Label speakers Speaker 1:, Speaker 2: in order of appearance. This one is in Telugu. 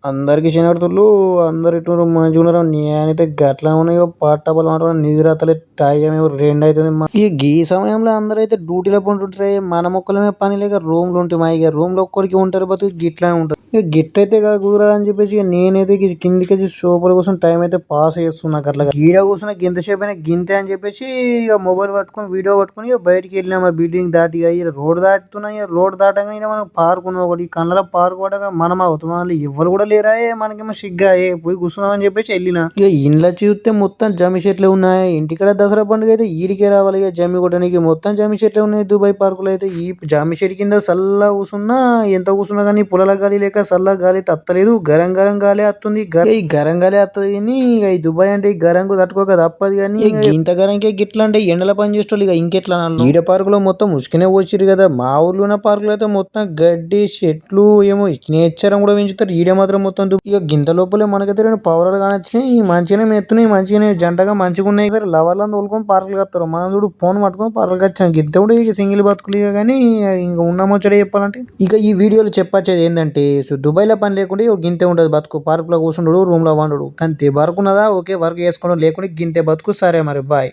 Speaker 1: అందరికి శనార్థులు అందరు ఇటు మంచిగున్నారు. నేనైతే గట్లా ఉన్నాయో పట్టబలు మాత్రం నిద్రతలే టైం 2 అవుతుంది. ఈ గీ సమయంలో అందరైతే డ్యూటీలో పంటుంటారే. మన మొక్కలమే పని లేక రూమ్లు ఉంటాయి. మా ఇక రూమ్ లో ఒక్కరికి ఉంటారు బతుకు గిట్లా ఉంటుంది. ఇక గిట్టయితే కుదరా అని చెప్పేసి నేనైతే కిందికి సోపల కోసం టైం అయితే పాస్ చేస్తున్నా. అట్లా గీడ కూర్చున్న గింతసేపు అయినా గింతే అని చెప్పేసి ఇక మొబైల్ పట్టుకొని వీడియో పట్టుకొని ఇక బయటికి వెళ్ళినా. మా బిల్డింగ్ దాటి ఇక రోడ్ దాటుతున్నా. ఇక రోడ్ దాటగానే మనం పార్క్ ఉన్న ఒకటి కళ్ళ పార్క్ పడగా మనం అవుతున్నాం. ఎవరు కూడా లేరా మనకేమో సిగ్గా పోయి కూర్చున్నామని చెప్పేసి వెళ్ళిన. ఇక ఇంట్లో చూస్తే మొత్తం జమ్మి చెట్లే ఉన్నాయి. ఇంటికాడ దసరా పండుగ అయితే ఈడికే రావాలి. ఇక జమ్మి కొట్టడానికి మొత్తం జమ్మి చెట్లే ఉన్నాయి. దుబాయ్ పార్కులో అయితే ఈ జమ్మి చెట్టు కింద చల్ల కూర్చున్నా. ఎంత కూర్చున్నా కానీ పొలాల గాలి లేక చల్ల గాలి తత్తలేదు. గరం గరం గాలి వస్తుంది. ఈ గరం గాలి వస్తుంది కానీ ఇక ఈ దుబాయ్ అంటే ఈ గరంకు తట్టుకోక తప్పదు. కానీ ఇంత గరంకే గిట్లా అంటే ఎండల పని చేసేటోళ్ళు ఇక ఇంకెట్లా ఈడ పార్కులో మొత్తం ఉసుకనే వచ్చిరు కదా. మా ఊర్లో ఉన్న పార్కులో అయితే మొత్తం గడ్డి చెట్లు ఏమో నేచర్ కూడా పెంచుతారు. ఈడ మాత్రం మొత్తం ఇక గింత లోపలే మనకైతే 2 పవరాలు కానొచ్చినాయి. మంచిగానే మెత్తున్నాయి. మంచిగానే జంటగా మంచిగా ఉన్నాయి. లవర్లను తోలుకొని పార్కులు కత్తారు. మనం చూడు ఫోన్ పట్టుకొని పార్కులు వచ్చాను. గింత కూడా ఇక సింగిల్ బతుకులు కానీ ఇంకా ఉన్న ముచ్చట చెప్పాలంటే ఇక ఈ వీడియోలో చెప్పొచ్చేది ఏంటంటే దుబాయ్ లో పని లేకుండా గింతే ఉండదు బతుకు. పార్క్ లో కూర్చుండు, రూమ్ లో వండు అంతే. వర్క్ ఉన్నదా ఓకే వర్క్ చేసుకోవడం లేకుండా గింతే బతుకు. సరే మరి బాయ్.